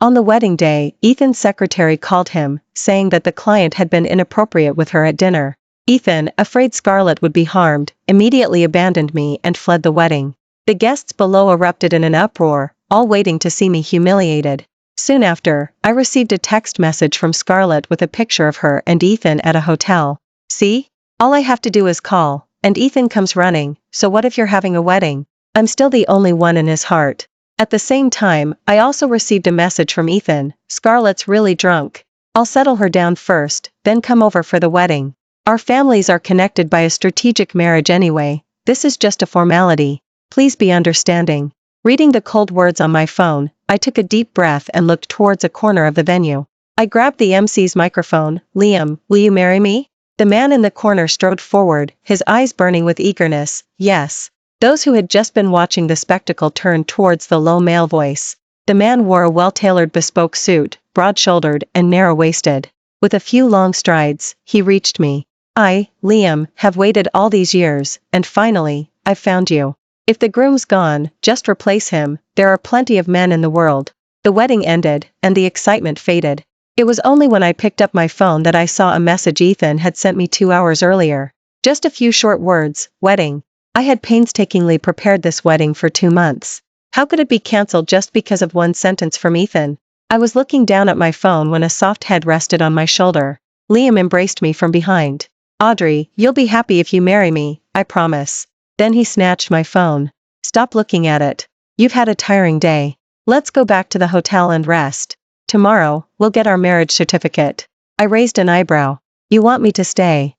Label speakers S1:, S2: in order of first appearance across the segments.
S1: On the wedding day, Ethan's secretary called him, saying that the client had been inappropriate with her at dinner. Ethan, afraid Scarlett would be harmed, immediately abandoned me and fled the wedding. The guests below erupted in an uproar, all waiting to see me humiliated. Soon after, I received a text message from Scarlett with a picture of her and Ethan at a hotel. See? All I have to do is call, and Ethan comes running, so what if you're having a wedding? I'm still the only one in his heart. At the same time, I also received a message from Ethan, Scarlett's really drunk. I'll settle her down first, then come over for the wedding. Our families are connected by a strategic marriage anyway, this is just a formality. Please be understanding. Reading the cold words on my phone, I took a deep breath and looked towards a corner of the venue. I grabbed the MC's microphone. Liam, will you marry me? The man in the corner strode forward, his eyes burning with eagerness. Yes. Those who had just been watching the spectacle turned towards the low male voice. The man wore a well-tailored bespoke suit, broad-shouldered and narrow-waisted. With a few long strides, he reached me. I, Liam, have waited all these years, and finally, I've found you. If the groom's gone, just replace him, there are plenty of men in the world. The wedding ended, and the excitement faded. It was only when I picked up my phone that I saw a message Ethan had sent me 2 hours earlier. Just a few short words, wedding. I had painstakingly prepared this wedding for 2 months. How could it be cancelled just because of one sentence from Ethan? I was looking down at my phone when a soft head rested on my shoulder. Liam embraced me from behind. Audrey, you'll be happy if you marry me, I promise. Then he snatched my phone. Stop looking at it. You've had a tiring day. Let's go back to the hotel and rest. Tomorrow, we'll get our marriage certificate. I raised an eyebrow. You want me to stay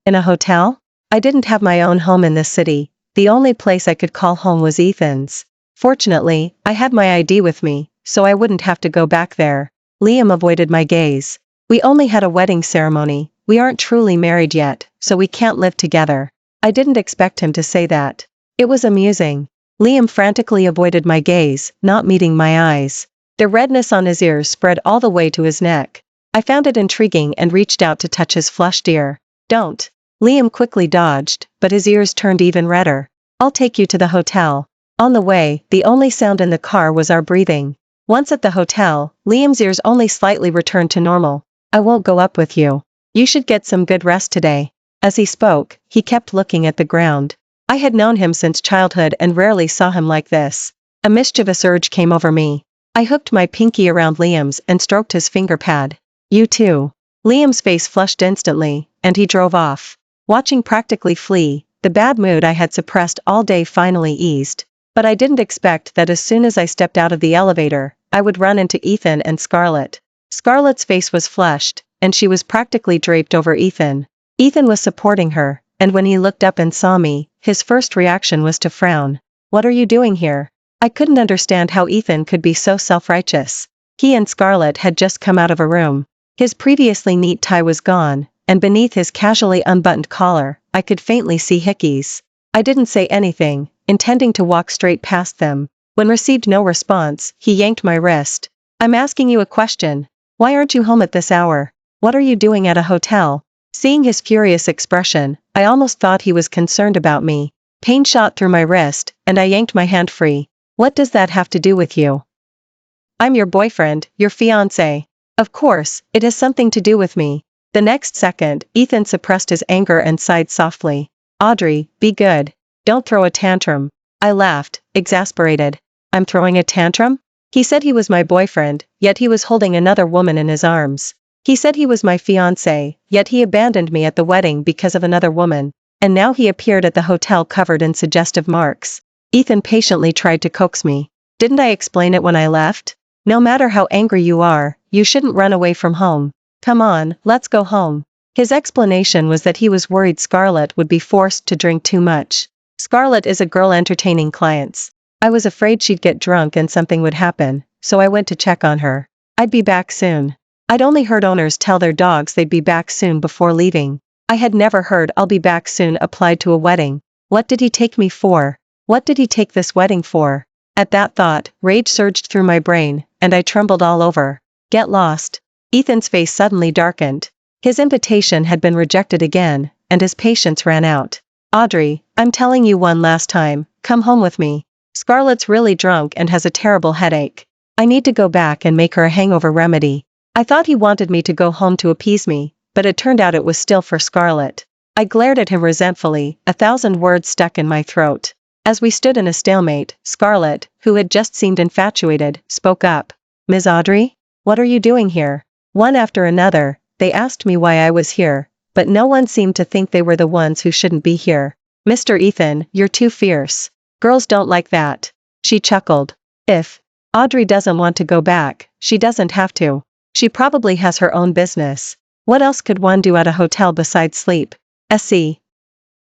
S1: in a hotel? I didn't have my own home in this city. The only place I could call home was Ethan's. Fortunately, I had my ID with me, so I wouldn't have to go back there. Liam avoided my gaze. We only had a wedding ceremony. We aren't truly married yet, so we can't live together. I didn't expect him to say that. It was amusing. Liam frantically avoided my gaze, not meeting my eyes. The redness on his ears spread all the way to his neck. I found it intriguing and reached out to touch his flushed ear. Don't. Liam quickly dodged, but his ears turned even redder. I'll take you to the hotel. On the way, the only sound in the car was our breathing. Once at the hotel, Liam's ears only slightly returned to normal. I won't go up with you. You should get some good rest today. As he spoke, he kept looking at the ground. I had known him since childhood and rarely saw him like this. A mischievous urge came over me. I hooked my pinky around Liam's and stroked his finger pad. You too. Liam's face flushed instantly, and he drove off. Watching practically flee, the bad mood I had suppressed all day finally eased. But I didn't expect that as soon as I stepped out of the elevator, I would run into Ethan and Scarlett. Scarlett's face was flushed, and she was practically draped over Ethan. Ethan was supporting her, and when he looked up and saw me, his first reaction was to frown. What are you doing here? I couldn't understand how Ethan could be so self-righteous. He and Scarlett had just come out of a room. His previously neat tie was gone, and beneath his casually unbuttoned collar, I could faintly see hickeys. I didn't say anything, intending to walk straight past them. When received no response, he yanked my wrist. I'm asking you a question. Why aren't you home at this hour? What are you doing at a hotel? Seeing his furious expression, I almost thought he was concerned about me. Pain shot through my wrist, and I yanked my hand free. What does that have to do with you? I'm your boyfriend, your fiancé. Of course, it has something to do with me. The next second, Ethan suppressed his anger and sighed softly. Audrey, be good. Don't throw a tantrum. I laughed, exasperated. I'm throwing a tantrum? He said he was my boyfriend, yet he was holding another woman in his arms. He said he was my fiancé, yet he abandoned me at the wedding because of another woman. And now he appeared at the hotel covered in suggestive marks. Ethan patiently tried to coax me. Didn't I explain it when I left? No matter how angry you are, you shouldn't run away from home. Come on, let's go home. His explanation was that he was worried Scarlett would be forced to drink too much. Scarlett is a girl entertaining clients. I was afraid she'd get drunk and something would happen, so I went to check on her. I'd be back soon. I'd only heard owners tell their dogs they'd be back soon before leaving. I had never heard I'll be back soon applied to a wedding. What did he take me for? What did he take this wedding for? At that thought, rage surged through my brain, and I trembled all over. Get lost. Ethan's face suddenly darkened. His invitation had been rejected again, and his patience ran out. Audrey, I'm telling you one last time, come home with me. Scarlett's really drunk and has a terrible headache. I need to go back and make her a hangover remedy. I thought he wanted me to go home to appease me, but it turned out it was still for Scarlett. I glared at him resentfully, 1,000 words stuck in my throat. As we stood in a stalemate, Scarlett, who had just seemed infatuated, spoke up. Ms. Audrey? What are you doing here? One after another, they asked me why I was here, but no one seemed to think they were the ones who shouldn't be here. Mr. Ethan, you're too fierce. Girls don't like that. She chuckled. If Audrey doesn't want to go back, she doesn't have to. She probably has her own business. What else could one do at a hotel besides sleep? S.E.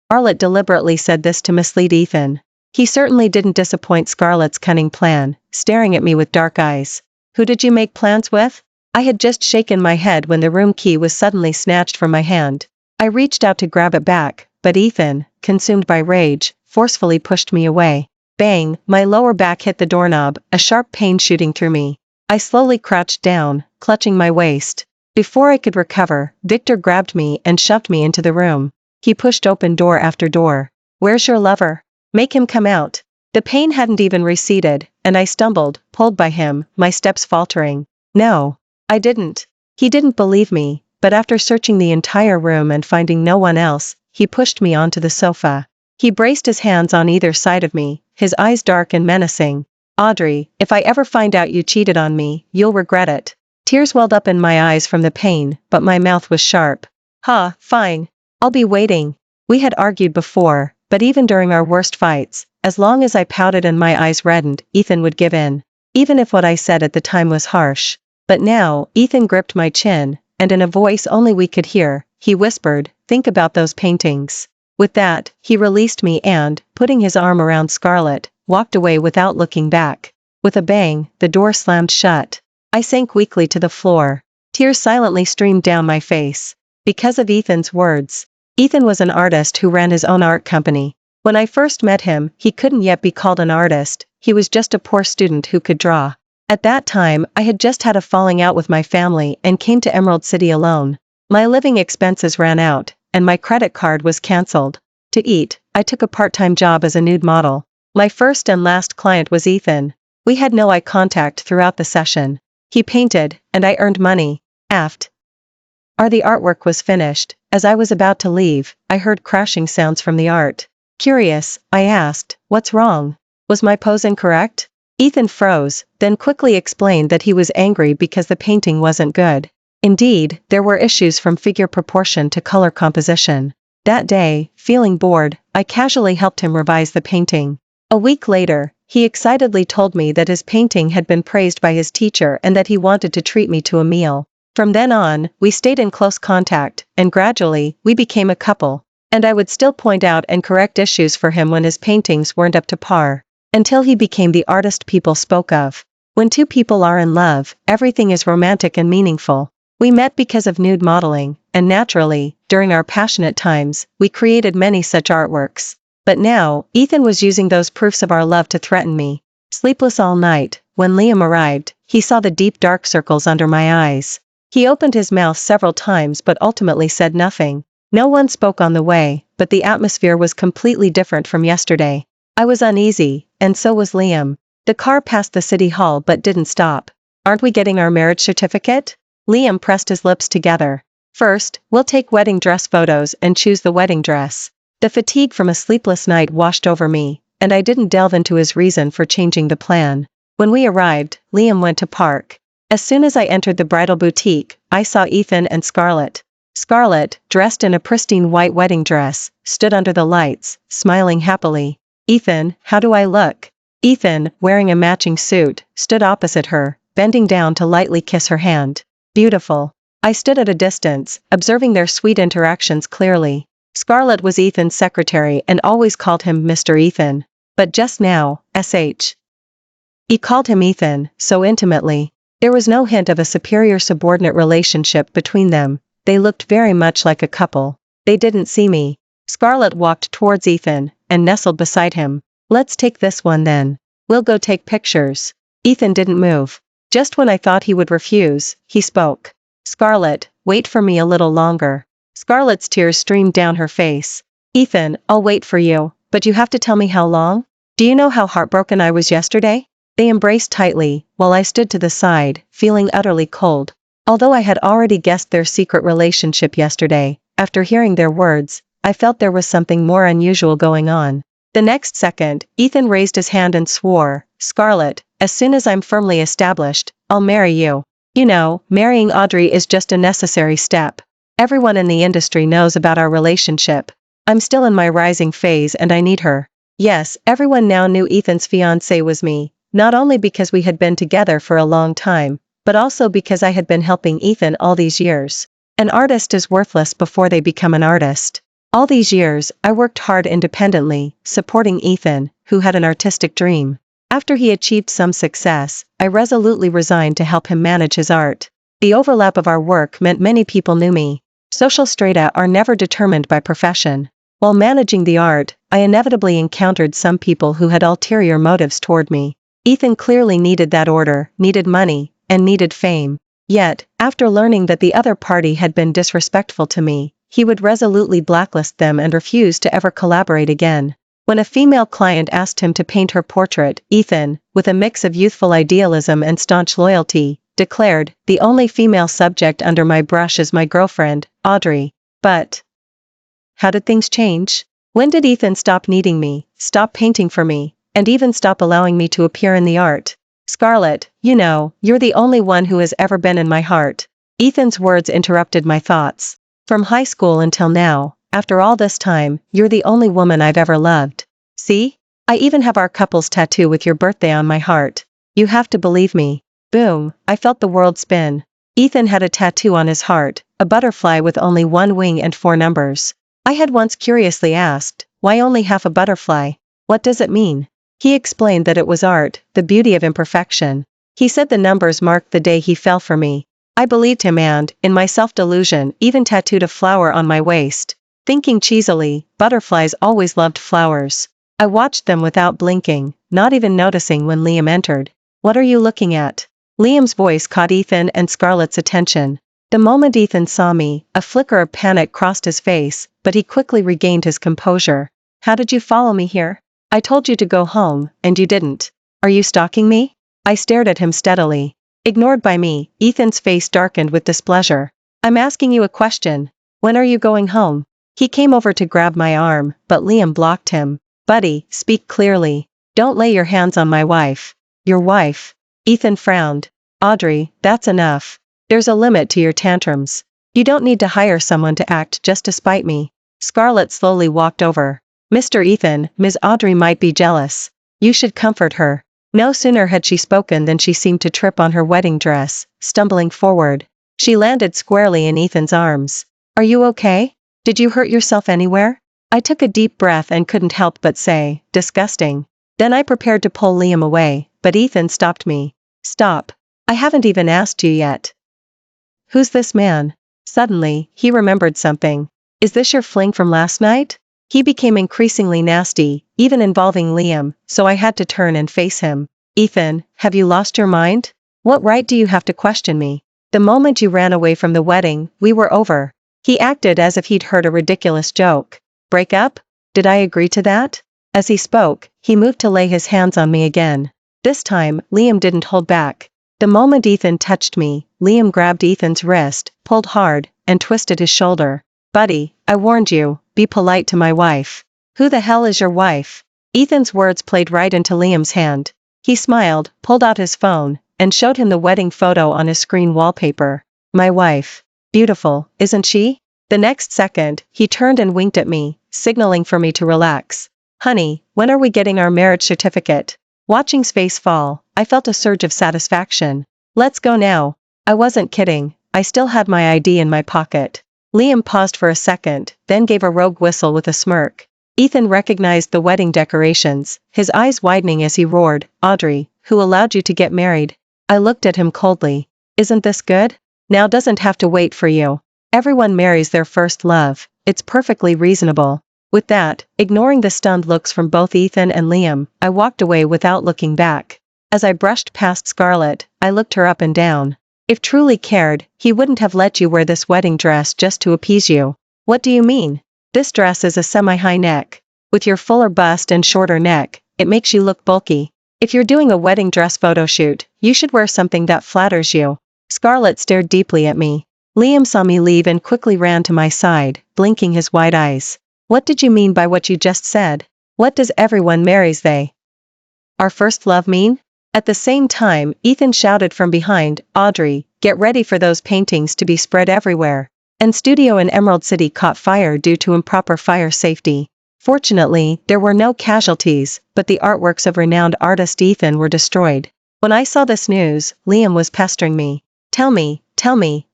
S1: Scarlett deliberately said this to mislead Ethan. He certainly didn't disappoint Scarlett's cunning plan, staring at me with dark eyes. Who did you make plans with? I had just shaken my head when the room key was suddenly snatched from my hand. I reached out to grab it back, but Ethan, consumed by rage, forcefully pushed me away. Bang, my lower back hit the doorknob, a sharp pain shooting through me. I slowly crouched down, clutching my waist. Before I could recover, Victor grabbed me and shoved me into the room. He pushed open door after door. Where's your lover? Make him come out. The pain hadn't even receded, and I stumbled, pulled by him, my steps faltering. No, I didn't. He didn't believe me, but after searching the entire room and finding no one else, he pushed me onto the sofa. He braced his hands on either side of me, his eyes dark and menacing. Audrey, if I ever find out you cheated on me, you'll regret it. Tears welled up in my eyes from the pain, but my mouth was sharp. Fine. I'll be waiting. We had argued before, but even during our worst fights, as long as I pouted and my eyes reddened, Ethan would give in. Even if what I said at the time was harsh. But now, Ethan gripped my chin, and in a voice only we could hear, he whispered, think about those paintings. With that, he released me and, putting his arm around Scarlett, walked away without looking back. With a bang, the door slammed shut. I sank weakly to the floor. Tears silently streamed down my face. Because of Ethan's words. Ethan was an artist who ran his own art company. When I first met him, he couldn't yet be called an artist, he was just a poor student who could draw. At that time, I had just had a falling out with my family and came to Emerald City alone. My living expenses ran out, and my credit card was cancelled. To eat, I took a part-time job as a nude model. My first and last client was Ethan. We had no eye contact throughout the session. He painted, and I earned money. After the artwork was finished, as I was about to leave, I heard crashing sounds from the art. Curious, I asked, what's wrong? Was my pose incorrect? Ethan froze, then quickly explained that he was angry because the painting wasn't good. Indeed, there were issues from figure proportion to color composition. That day, feeling bored, I casually helped him revise the painting. A week later, he excitedly told me that his painting had been praised by his teacher and that he wanted to treat me to a meal. From then on, we stayed in close contact, and gradually, we became a couple. And I would still point out and correct issues for him when his paintings weren't up to par. Until he became the artist people spoke of. When two people are in love, everything is romantic and meaningful. We met because of nude modeling, and naturally, during our passionate times, we created many such artworks. But now, Ethan was using those proofs of our love to threaten me. Sleepless all night, when Liam arrived, he saw the deep dark circles under my eyes. He opened his mouth several times but ultimately said nothing. No one spoke on the way, but the atmosphere was completely different from yesterday. I was uneasy, and so was Liam. The car passed the city hall but didn't stop. Aren't we getting our marriage certificate? Liam pressed his lips together. First, we'll take wedding dress photos and choose the wedding dress. The fatigue from a sleepless night washed over me, and I didn't delve into his reason for changing the plan. When we arrived, Liam went to park. As soon as I entered the bridal boutique, I saw Ethan and Scarlett. Scarlett, dressed in a pristine white wedding dress, stood under the lights, smiling happily. Ethan, how do I look? Ethan, wearing a matching suit, stood opposite her, bending down to lightly kiss her hand. Beautiful. I stood at a distance, observing their sweet interactions clearly. Scarlett was Ethan's secretary and always called him Mr. Ethan. But just now, He called him Ethan, so intimately. There was no hint of a superior-subordinate relationship between them. They looked very much like a couple. They didn't see me. Scarlett walked towards Ethan, and nestled beside him. Let's take this one then. We'll go take pictures. Ethan didn't move. Just when I thought he would refuse, he spoke. Scarlett, wait for me a little longer. Scarlett's tears streamed down her face. Ethan, I'll wait for you, but you have to tell me how long? Do you know how heartbroken I was yesterday? They embraced tightly, while I stood to the side, feeling utterly cold. Although I had already guessed their secret relationship yesterday, after hearing their words, I felt there was something more unusual going on. The next second, Ethan raised his hand and swore, "Scarlett, as soon as I'm firmly established, I'll marry you. You know, marrying Audrey is just a necessary step. Everyone in the industry knows about our relationship. I'm still in my rising phase and I need her." Yes, everyone now knew Ethan's fiancée was me, not only because we had been together for a long time, but also because I had been helping Ethan all these years. An artist is worthless before they become an artist. All these years, I worked hard independently, supporting Ethan, who had an artistic dream. After he achieved some success, I resolutely resigned to help him manage his art. The overlap of our work meant many people knew me. Social strata are never determined by profession. While managing the art, I inevitably encountered some people who had ulterior motives toward me. Ethan clearly needed that order, needed money, and needed fame. Yet, after learning that the other party had been disrespectful to me, he would resolutely blacklist them and refuse to ever collaborate again. When a female client asked him to paint her portrait, Ethan, with a mix of youthful idealism and staunch loyalty, declared, "The only female subject under my brush is my girlfriend, Audrey." But how did things change? When did Ethan stop needing me, stop painting for me, and even stop allowing me to appear in the art? "Scarlett, you know, you're the only one who has ever been in my heart." Ethan's words interrupted my thoughts. "From high school until now, after all this time, you're the only woman I've ever loved. See? I even have our couple's tattoo with your birthday on my heart. You have to believe me." Boom, I felt the world spin. Ethan had a tattoo on his heart, a butterfly with only one wing and 4 numbers. I had once curiously asked, why only half a butterfly? What does it mean? He explained that it was art, the beauty of imperfection. He said the numbers marked the day he fell for me. I believed him and, in my self-delusion, even tattooed a flower on my waist. Thinking cheesily, butterflies always loved flowers. I watched them without blinking, not even noticing when Liam entered. "What are you looking at?" Liam's voice caught Ethan and Scarlett's attention. The moment Ethan saw me, a flicker of panic crossed his face, but he quickly regained his composure. "How did you follow me here? I told you to go home, and you didn't. Are you stalking me?" I stared at him steadily. Ignored by me, Ethan's face darkened with displeasure. "I'm asking you a question. When are you going home?" He came over to grab my arm, but Liam blocked him. "Buddy, speak clearly. Don't lay your hands on my wife." "Your wife?" Ethan frowned. "Audrey, that's enough. There's a limit to your tantrums. You don't need to hire someone to act just to spite me." Scarlett slowly walked over. "Mr. Ethan, Ms. Audrey might be jealous. You should comfort her." No sooner had she spoken than she seemed to trip on her wedding dress, stumbling forward. She landed squarely in Ethan's arms. "Are you okay? Did you hurt yourself anywhere?" I took a deep breath and couldn't help but say, "Disgusting." Then I prepared to pull Liam away, but Ethan stopped me. "Stop. I haven't even asked you yet. Who's this man?" Suddenly, he remembered something. "Is this your fling from last night?" He became increasingly nasty, even involving Liam, so I had to turn and face him. "Ethan, have you lost your mind? What right do you have to question me? The moment you ran away from the wedding, we were over." He acted as if he'd heard a ridiculous joke. "Break up? Did I agree to that?" As he spoke, he moved to lay his hands on me again. This time, Liam didn't hold back. The moment Ethan touched me, Liam grabbed Ethan's wrist, pulled hard, and twisted his shoulder. "Buddy, I warned you, be polite to my wife." "Who the hell is your wife?" Ethan's words played right into Liam's hand. He smiled, pulled out his phone, and showed him the wedding photo on his screen wallpaper. "My wife. Beautiful, isn't she?" The next second, he turned and winked at me, signaling for me to relax. "Honey, when are we getting our marriage certificate?" Watching his face fall, I felt a surge of satisfaction. "Let's go now." I wasn't kidding, I still had my ID in my pocket. Liam paused for a second, then gave a rogue whistle with a smirk. Ethan recognized the wedding decorations, his eyes widening as he roared, "Audrey, who allowed you to get married?" I looked at him coldly. "Isn't this good? Now doesn't have to wait for you. Everyone marries their first love, it's perfectly reasonable." With that, ignoring the stunned looks from both Ethan and Liam, I walked away without looking back. As I brushed past Scarlett, I looked her up and down. If truly cared, he wouldn't have let you wear this wedding dress just to appease you. "What do you mean?" "This dress is a semi-high neck. With your fuller bust and shorter neck, it makes you look bulky. If you're doing a wedding dress photo shoot, you should wear something that flatters you. Scarlett stared deeply at me. Liam saw me leave and quickly ran to my side, blinking his wide eyes. What did you mean by what you just said? What does everyone marries they? Our first love mean? At the same time, Ethan shouted from behind, Audrey, get ready for those paintings to be spread everywhere. And studio in Emerald City caught fire due to improper fire safety. Fortunately, there were no casualties, but the artworks of renowned artist Ethan were destroyed. When I saw this news, Liam was pestering me. Tell me,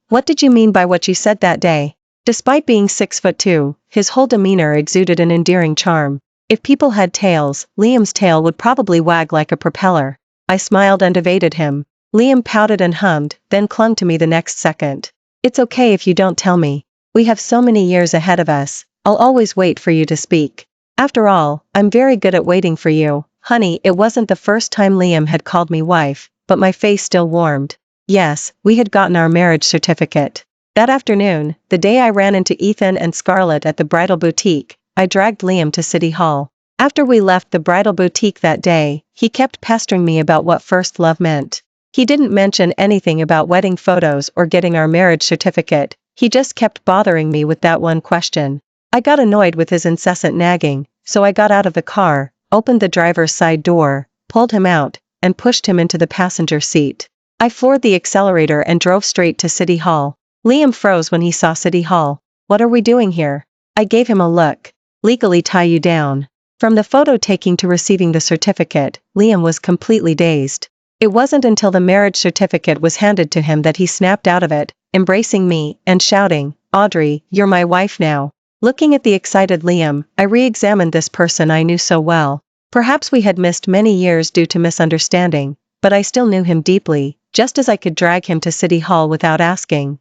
S1: what did you mean by what you said that day? Despite being 6'2", his whole demeanor exuded an endearing charm. If people had tails, Liam's tail would probably wag like a propeller. I smiled and evaded him. Liam pouted and hummed, then clung to me the next second. It's okay if you don't tell me. We have so many years ahead of us. I'll always wait for you to speak. After all, I'm very good at waiting for you. Honey, it wasn't the first time Liam had called me wife, but my face still warmed. Yes, we had gotten our marriage certificate. That afternoon, the day I ran into Ethan and Scarlett at the bridal boutique, I dragged Liam to City Hall. After we left the bridal boutique that day, he kept pestering me about what first love meant. He didn't mention anything about wedding photos or getting our marriage certificate, he just kept bothering me with that one question. I got annoyed with his incessant nagging, so I got out of the car, opened the driver's side door, pulled him out, and pushed him into the passenger seat. I floored the accelerator and drove straight to City Hall. Liam froze when he saw City Hall. What are we doing here? I gave him a look. Legally tie you down. From the photo taking to receiving the certificate, Liam was completely dazed. It wasn't until the marriage certificate was handed to him that he snapped out of it, embracing me, and shouting, Audrey, you're my wife now. Looking at the excited Liam, I re-examined this person I knew so well. Perhaps we had missed many years due to misunderstanding, but I still knew him deeply, just as I could drag him to City Hall without asking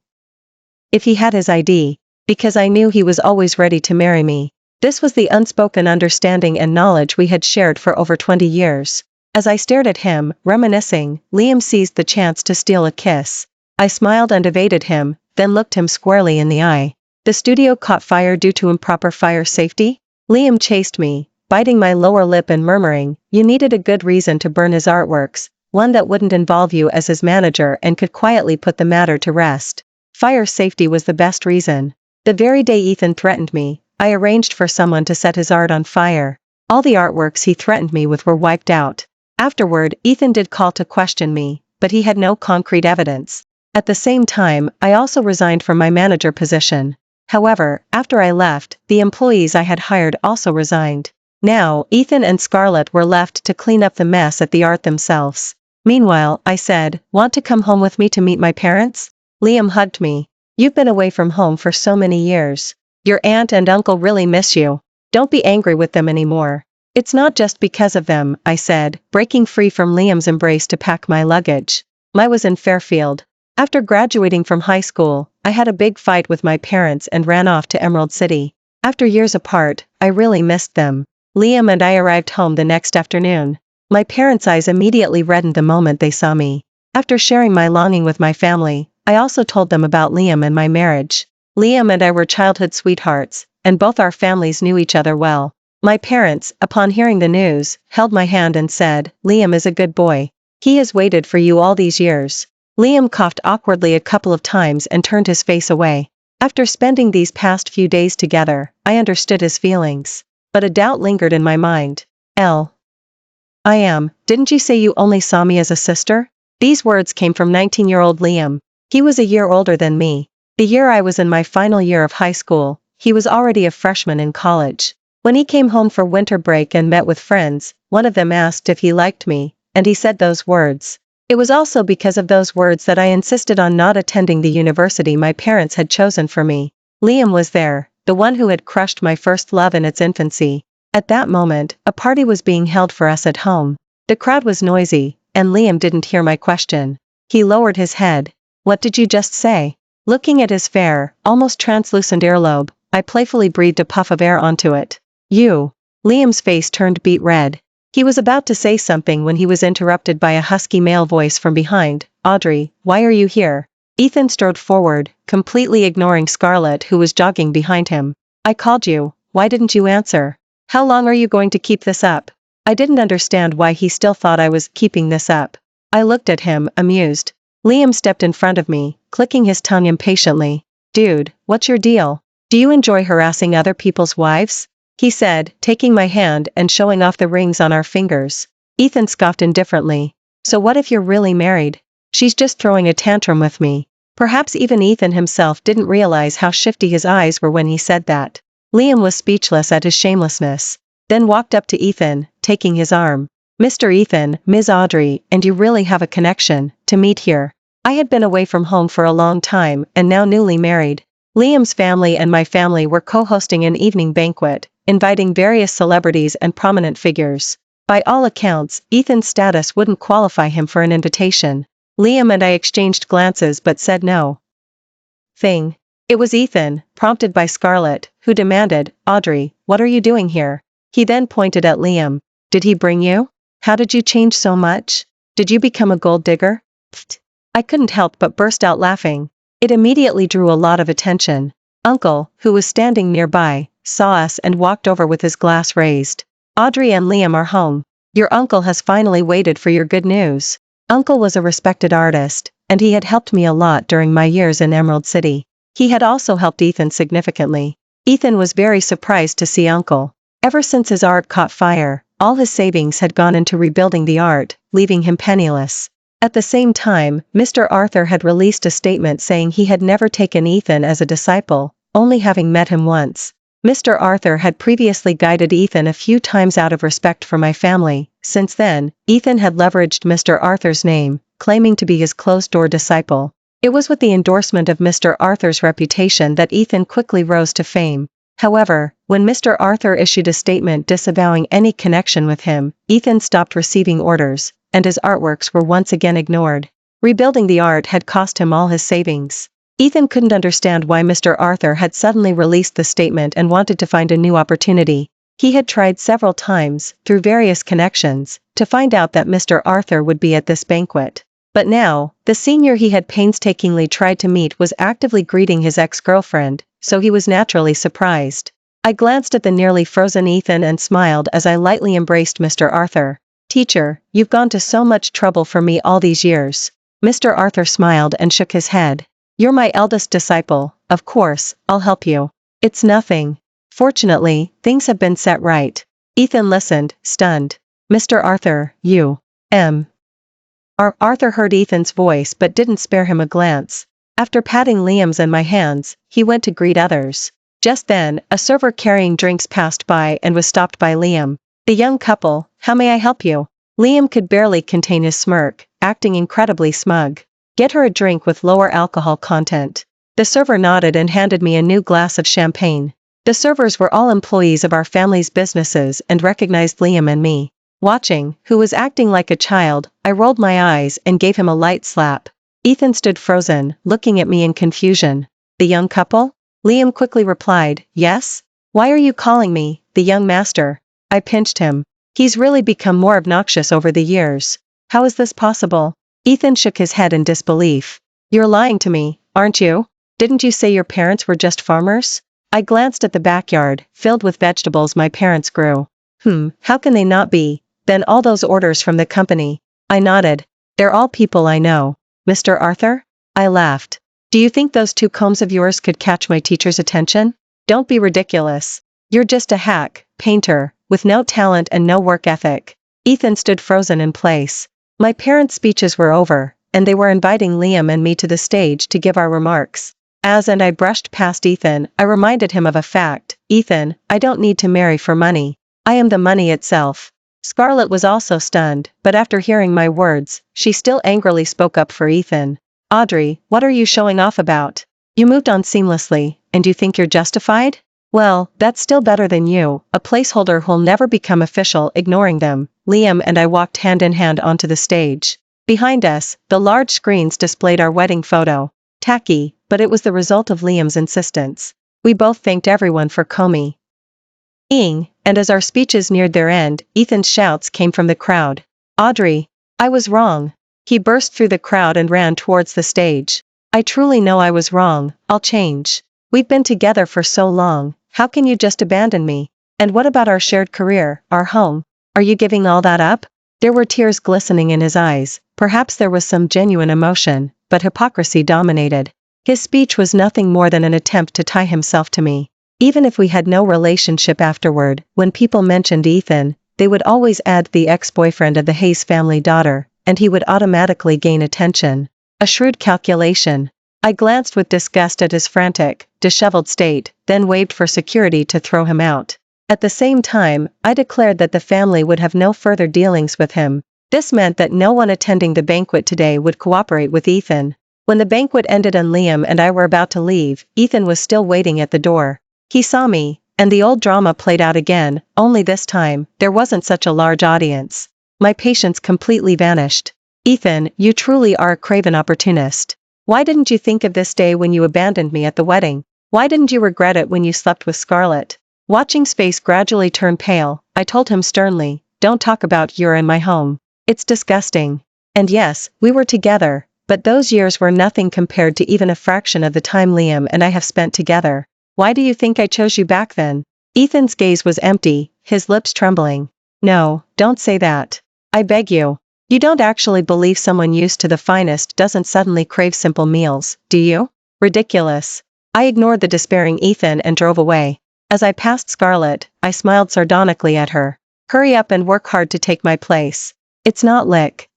S1: if he had his ID, because I knew he was always ready to marry me. This was the unspoken understanding and knowledge we had shared for over 20 years. As I stared at him, reminiscing, Liam seized the chance to steal a kiss. I smiled and evaded him, then looked him squarely in the eye. The studio caught fire due to improper fire safety? Liam chased me, biting my lower lip and murmuring, you needed a good reason to burn his artworks, one that wouldn't involve you as his manager and could quietly put the matter to rest. Fire safety was the best reason. The very day Ethan threatened me, I arranged for someone to set his art on fire. All the artworks he threatened me with were wiped out. Afterward, Ethan did call to question me, but he had no concrete evidence. At the same time, I also resigned from my manager position. However, after I left, the employees I had hired also resigned. Now, Ethan and Scarlett were left to clean up the mess at the art themselves. Meanwhile, I said, want to come home with me to meet my parents? Liam hugged me. You've been away from home for so many years. Your aunt and uncle really miss you. Don't be angry with them anymore. It's not just because of them, I said, breaking free from Liam's embrace to pack my luggage. I was in Fairfield. After graduating from high school, I had a big fight with my parents and ran off to Emerald City. After years apart, I really missed them. Liam and I arrived home the next afternoon. My parents' eyes immediately reddened the moment they saw me. After sharing my longing with my family, I also told them about Liam and my marriage. Liam and I were childhood sweethearts, and both our families knew each other well. My parents, upon hearing the news, held my hand and said, Liam is a good boy. He has waited for you all these years. Liam coughed awkwardly a couple of times and turned his face away. After spending these past few days together, I understood his feelings. But a doubt lingered in my mind. Didn't you say you only saw me as a sister? These words came from 19-year-old Liam. He was a year older than me. The year I was in my final year of high school, he was already a freshman in college. When he came home for winter break and met with friends, one of them asked if he liked me, and he said those words. It was also because of those words that I insisted on not attending the university my parents had chosen for me. Liam was there, the one who had crushed my first love in its infancy. At that moment, a party was being held for us at home. The crowd was noisy, and Liam didn't hear my question. He lowered his head. What did you just say? Looking at his fair, almost translucent earlobe, I playfully breathed a puff of air onto it. You. Liam's face turned beet red. He was about to say something when he was interrupted by a husky male voice from behind. Audrey, why are you here? Ethan strode forward, completely ignoring Scarlett who was jogging behind him. I called you. Why didn't you answer? How long are you going to keep this up? I didn't understand why he still thought I was keeping this up. I looked at him, amused. Liam stepped in front of me, clicking his tongue impatiently. Dude, what's your deal? Do you enjoy harassing other people's wives? He said, taking my hand and showing off the rings on our fingers. Ethan scoffed indifferently. So what if you're really married? She's just throwing a tantrum with me. Perhaps even Ethan himself didn't realize how shifty his eyes were when he said that. Liam was speechless at his shamelessness. Then walked up to Ethan, taking his arm. Mr. Ethan, Ms. Audrey, and you really have a connection, to meet here. I had been away from home for a long time and now newly married. Liam's family and my family were co-hosting an evening banquet, inviting various celebrities and prominent figures. By all accounts, Ethan's status wouldn't qualify him for an invitation. Liam and I exchanged glances but said no thing. It was Ethan, prompted by Scarlett, who demanded, Audrey, what are you doing here? He then pointed at Liam. Did he bring you? How did you change so much? Did you become a gold digger? Pfft. I couldn't help but burst out laughing. It immediately drew a lot of attention. Uncle, who was standing nearby, saw us and walked over with his glass raised. Audrey and Liam are home. Your uncle has finally waited for your good news. Uncle was a respected artist, and he had helped me a lot during my years in Emerald City. He had also helped Ethan significantly. Ethan was very surprised to see Uncle. Ever since his art caught fire, all his savings had gone into rebuilding the art, leaving him penniless. At the same time, Mr. Arthur had released a statement saying he had never taken Ethan as a disciple, only having met him once. Mr. Arthur had previously guided Ethan a few times out of respect for my family. Since then, Ethan had leveraged Mr. Arthur's name, claiming to be his closed-door disciple. It was with the endorsement of Mr. Arthur's reputation that Ethan quickly rose to fame. However, when Mr. Arthur issued a statement disavowing any connection with him, Ethan stopped receiving orders, and his artworks were once again ignored. Rebuilding the art had cost him all his savings. Ethan couldn't understand why Mr. Arthur had suddenly released the statement and wanted to find a new opportunity. He had tried several times, through various connections, to find out that Mr. Arthur would be at this banquet. But now, the senior he had painstakingly tried to meet was actively greeting his ex-girlfriend, so he was naturally surprised. I glanced at the nearly frozen Ethan and smiled as I lightly embraced Mr. Arthur. Teacher, you've gone to so much trouble for me all these years. Mr. Arthur smiled and shook his head. You're my eldest disciple, of course, I'll help you. It's nothing. Fortunately, things have been set right. Ethan listened, stunned. Mr. Arthur, you. Arthur heard Ethan's voice but didn't spare him a glance. After patting Liam's and my hands, he went to greet others. Just then, a server carrying drinks passed by and was stopped by Liam. The young couple, how may I help you? Liam could barely contain his smirk, acting incredibly smug. Get her a drink with lower alcohol content. The server nodded and handed me a new glass of champagne. The servers were all employees of our family's businesses and recognized Liam and me. Watching, who was acting like a child, I rolled my eyes and gave him a light slap. Ethan stood frozen, looking at me in confusion. The young couple? Liam quickly replied, yes? Why are you calling me, the young master? I pinched him. He's really become more obnoxious over the years. How is this possible? Ethan shook his head in disbelief. You're lying to me, aren't you? Didn't you say your parents were just farmers? I glanced at the backyard, filled with vegetables my parents grew. How can they not be? Then all those orders from the company. I nodded. They're all people I know. Mr. Arthur? I laughed. Do you think those two combs of yours could catch my teacher's attention? Don't be ridiculous. You're just a hack, painter, with no talent and no work ethic. Ethan stood frozen in place. My parents' speeches were over, and they were inviting Liam and me to the stage to give our remarks. As I brushed past Ethan, I reminded him of a fact. Ethan, I don't need to marry for money. I am the money itself. Scarlett was also stunned, but after hearing my words, she still angrily spoke up for Ethan. Audrey, what are you showing off about? You moved on seamlessly, and you think you're justified? Well, that's still better than you, a placeholder who'll never become official. Ignoring them, Liam and I walked hand in hand onto the stage. Behind us, the large screens displayed our wedding photo. Tacky, but it was the result of Liam's insistence. We both thanked everyone for coming. And as our speeches neared their end, Ethan's shouts came from the crowd. Audrey, I was wrong. He burst through the crowd and ran towards the stage. I truly know I was wrong, I'll change. We've been together for so long, how can you just abandon me? And what about our shared career, our home? Are you giving all that up? There were tears glistening in his eyes. Perhaps there was some genuine emotion, but hypocrisy dominated. His speech was nothing more than an attempt to tie himself to me. Even if we had no relationship afterward, when people mentioned Ethan, they would always add the ex-boyfriend of the Hayes family daughter, and he would automatically gain attention. A shrewd calculation. I glanced with disgust at his frantic, disheveled state, then waved for security to throw him out. At the same time, I declared that the family would have no further dealings with him. This meant that no one attending the banquet today would cooperate with Ethan. When the banquet ended and Liam and I were about to leave, Ethan was still waiting at the door. He saw me, and the old drama played out again, only this time, there wasn't such a large audience. My patience completely vanished. Ethan, you truly are a craven opportunist. Why didn't you think of this day when you abandoned me at the wedding? Why didn't you regret it when you slept with Scarlett? Watching's face gradually turn pale, I told him sternly, don't talk about you're in my home. It's disgusting. And yes, we were together, but those years were nothing compared to even a fraction of the time Liam and I have spent together. Why do you think I chose you back then? Ethan's gaze was empty, his lips trembling. No, don't say that. I beg you. You don't actually believe someone used to the finest doesn't suddenly crave simple meals, do you? Ridiculous. I ignored the despairing Ethan and drove away. As I passed Scarlett, I smiled sardonically at her. Hurry up and work hard to take my place. It's not lick.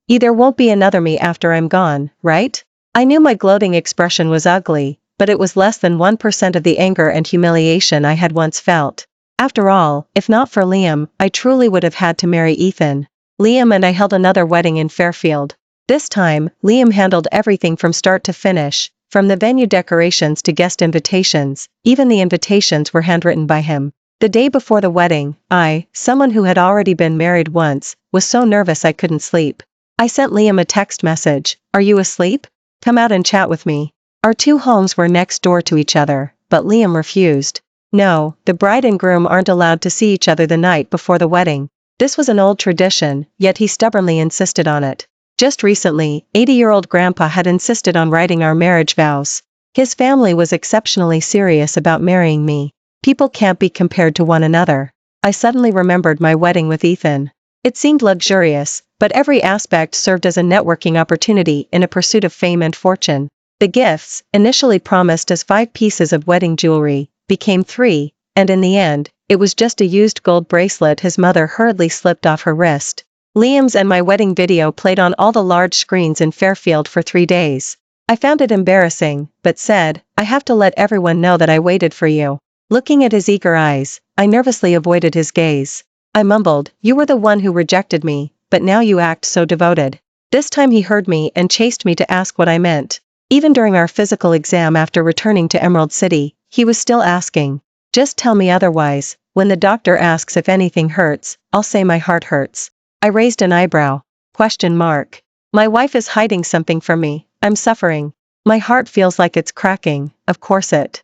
S1: There won't be another me after I'm gone, right? I knew my gloating expression was ugly, but it was less than 1% of the anger and humiliation I had once felt. After all, if not for Liam, I truly would have had to marry Ethan. Liam and I held another wedding in Fairfield. This time, Liam handled everything from start to finish, from the venue decorations to guest invitations. Even the invitations were handwritten by him. The day before the wedding, I, someone who had already been married once, was so nervous I couldn't sleep. I sent Liam a text message, "Are you asleep? Come out and chat with me." Our two homes were next door to each other, but Liam refused. No, the bride and groom aren't allowed to see each other the night before the wedding. This was an old tradition, yet he stubbornly insisted on it. Just recently, 80-year-old Grandpa had insisted on writing our marriage vows. His family was exceptionally serious about marrying me. People can't be compared to one another. I suddenly remembered my wedding with Ethan. It seemed luxurious, but every aspect served as a networking opportunity in a pursuit of fame and fortune. The gifts, initially promised as 5 pieces of wedding jewelry, became 3, and in the end, it was just a used gold bracelet his mother hurriedly slipped off her wrist. Liam's and my wedding video played on all the large screens in Fairfield for 3 days. I found it embarrassing, but said, I have to let everyone know that I waited for you. Looking at his eager eyes, I nervously avoided his gaze. I mumbled, you were the one who rejected me, but now you act so devoted. This time he heard me and chased me to ask what I meant. Even during our physical exam after returning to Emerald City, he was still asking. Just tell me otherwise. When the doctor asks if anything hurts, I'll say my heart hurts. I raised an eyebrow. Question mark. My wife is hiding something from me. I'm suffering. My heart feels like it's cracking. Of course it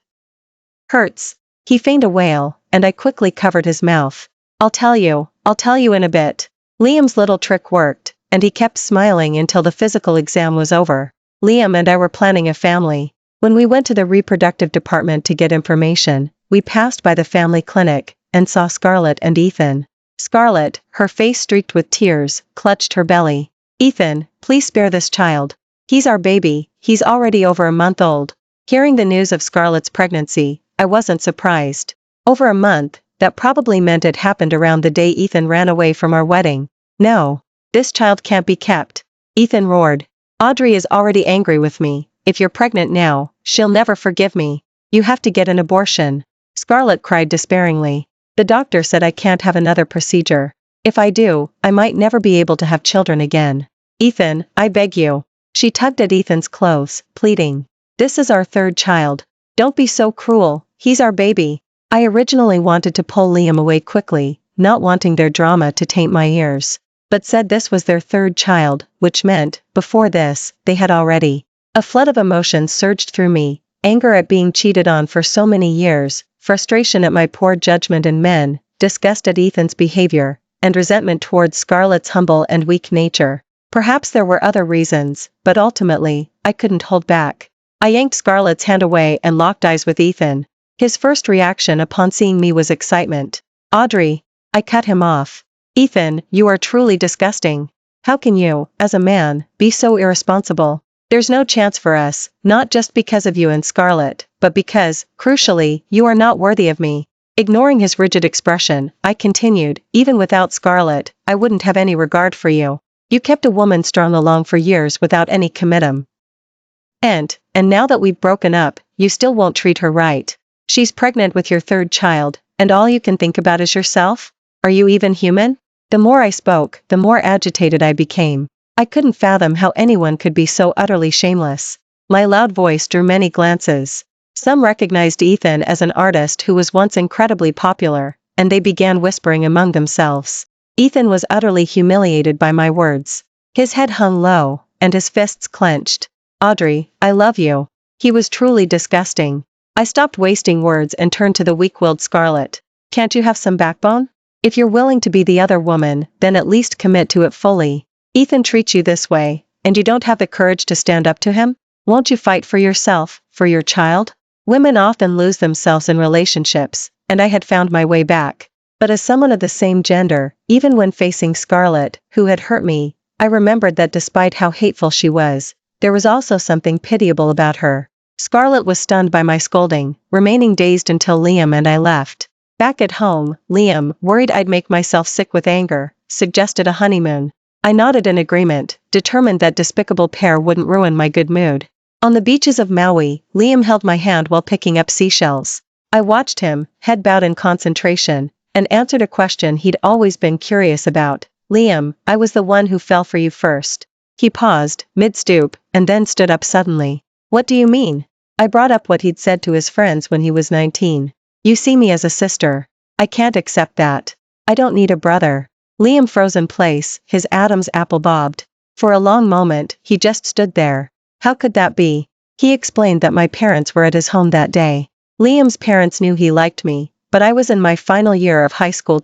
S1: hurts. He feigned a wail, and I quickly covered his mouth. I'll tell you in a bit. Liam's little trick worked, and he kept smiling until the physical exam was over. Liam and I were planning a family. When we went to the reproductive department to get information, we passed by the family clinic, and saw Scarlett and Ethan. Scarlett, her face streaked with tears, clutched her belly. Ethan, please spare this child. He's our baby, he's already over a month old. Hearing the news of Scarlett's pregnancy, I wasn't surprised. Over a month, that probably meant it happened around the day Ethan ran away from our wedding. No. This child can't be kept. Ethan roared. Audrey is already angry with me. If you're pregnant now, she'll never forgive me. You have to get an abortion. Scarlett cried despairingly. The doctor said I can't have another procedure. If I do, I might never be able to have children again. Ethan, I beg you. She tugged at Ethan's clothes, pleading. This is our 3rd child. Don't be so cruel, he's our baby. I originally wanted to pull Liam away quickly, not wanting their drama to taint my ears. But said this was their 3rd child, which meant, before this, they had already. A flood of emotions surged through me, anger at being cheated on for so many years, frustration at my poor judgment in men, disgust at Ethan's behavior, and resentment towards Scarlett's humble and weak nature. Perhaps there were other reasons, but ultimately, I couldn't hold back. I yanked Scarlett's hand away and locked eyes with Ethan. His first reaction upon seeing me was excitement. Audrey. I cut him off. Ethan, you are truly disgusting. How can you, as a man, be so irresponsible? There's no chance for us, not just because of you and Scarlett, but because, crucially, you are not worthy of me. Ignoring his rigid expression, I continued, even without Scarlett, I wouldn't have any regard for you. You kept a woman strung along for years without any commitment. And now that we've broken up, you still won't treat her right. She's pregnant with your third child, and all you can think about is yourself? Are you even human? The more I spoke, the more agitated I became. I couldn't fathom how anyone could be so utterly shameless. My loud voice drew many glances. Some recognized Ethan as an artist who was once incredibly popular, and they began whispering among themselves. Ethan was utterly humiliated by my words. His head hung low, and his fists clenched. Audrey, I love you. He was truly disgusting. I stopped wasting words and turned to the weak-willed Scarlett. Can't you have some backbone? If you're willing to be the other woman, then at least commit to it fully. Ethan treats you this way, and you don't have the courage to stand up to him? Won't you fight for yourself, for your child? Women often lose themselves in relationships, and I had found my way back. But as someone of the same gender, even when facing Scarlett, who had hurt me, I remembered that despite how hateful she was, there was also something pitiable about her. Scarlett was stunned by my scolding, remaining dazed until Liam and I left. Back at home, Liam, worried I'd make myself sick with anger, suggested a honeymoon. I nodded in agreement, determined that despicable pair wouldn't ruin my good mood. On the beaches of Maui, Liam held my hand while picking up seashells. I watched him, head bowed in concentration, and answered a question he'd always been curious about. Liam, I was the one who fell for you first. He paused, mid-stoop, and then stood up suddenly. What do you mean? I brought up what he'd said to his friends when he was 19. You see me as a sister. I can't accept that. I don't need a brother. Liam froze in place, his Adam's apple bobbed. For a long moment, he just stood there. How could that be? He explained that my parents were at his home that day. Liam's parents knew he liked me, but I was in my final year of high school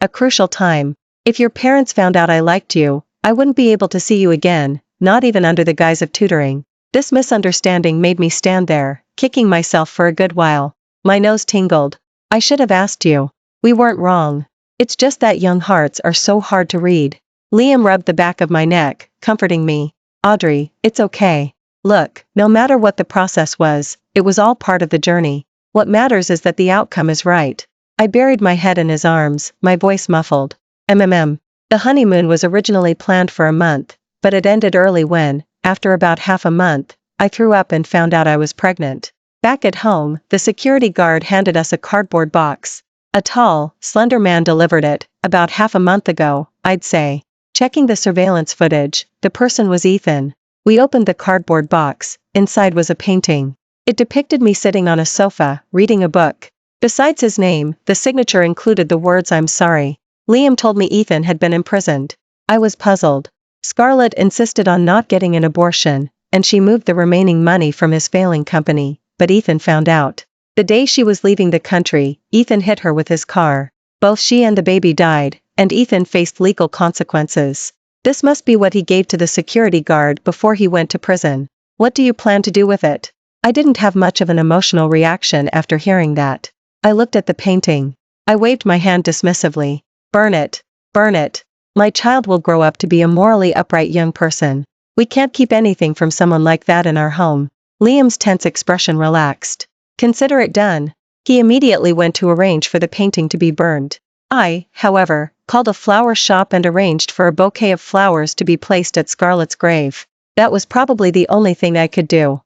S1: a crucial time. If your parents found out I liked you, I wouldn't be able to see you again, not even under the guise of tutoring. This misunderstanding made me stand there, kicking myself for a good while. My nose tingled. I should have asked you. We weren't wrong. It's just that young hearts are so hard to read. Liam rubbed the back of my neck, comforting me. Audrey, it's okay. Look, no matter what the process was, it was all part of the journey. What matters is that the outcome is right. I buried my head in his arms, my voice muffled. The honeymoon was originally planned for a month, but it ended early when, after about half a month, I threw up and found out I was pregnant. Back at home, the security guard handed us a cardboard box. A tall, slender man delivered it, about half a month ago, I'd say. Checking the surveillance footage, the person was Ethan. We opened the cardboard box. Inside was a painting. It depicted me sitting on a sofa, reading a book. Besides his name, the signature included the words "I'm sorry." Liam told me Ethan had been imprisoned. I was puzzled. Scarlett insisted on not getting an abortion, and she moved the remaining money from his failing company, but Ethan found out. The day she was leaving the country, Ethan hit her with his car. Both she and the baby died, and Ethan faced legal consequences. This must be what he gave to the security guard before he went to prison. What do you plan to do with it? I didn't have much of an emotional reaction after hearing that. I looked at the painting. I waved my hand dismissively. Burn it. Burn it. My child will grow up to be a morally upright young person. We can't keep anything from someone like that in our home. Liam's tense expression relaxed. Consider it done. He immediately went to arrange for the painting to be burned. I, however, called a flower shop and arranged for a bouquet of flowers to be placed at Scarlett's grave. That was probably the only thing I could do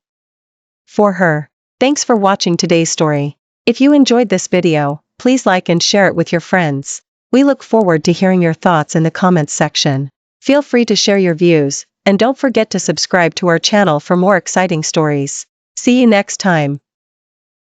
S1: for her. Thanks for watching today's story. If you enjoyed this video, please like and share it with your friends. We look forward to hearing your thoughts in the comments section. Feel free to share your views, and don't forget to subscribe to our channel for more exciting stories. See you next time.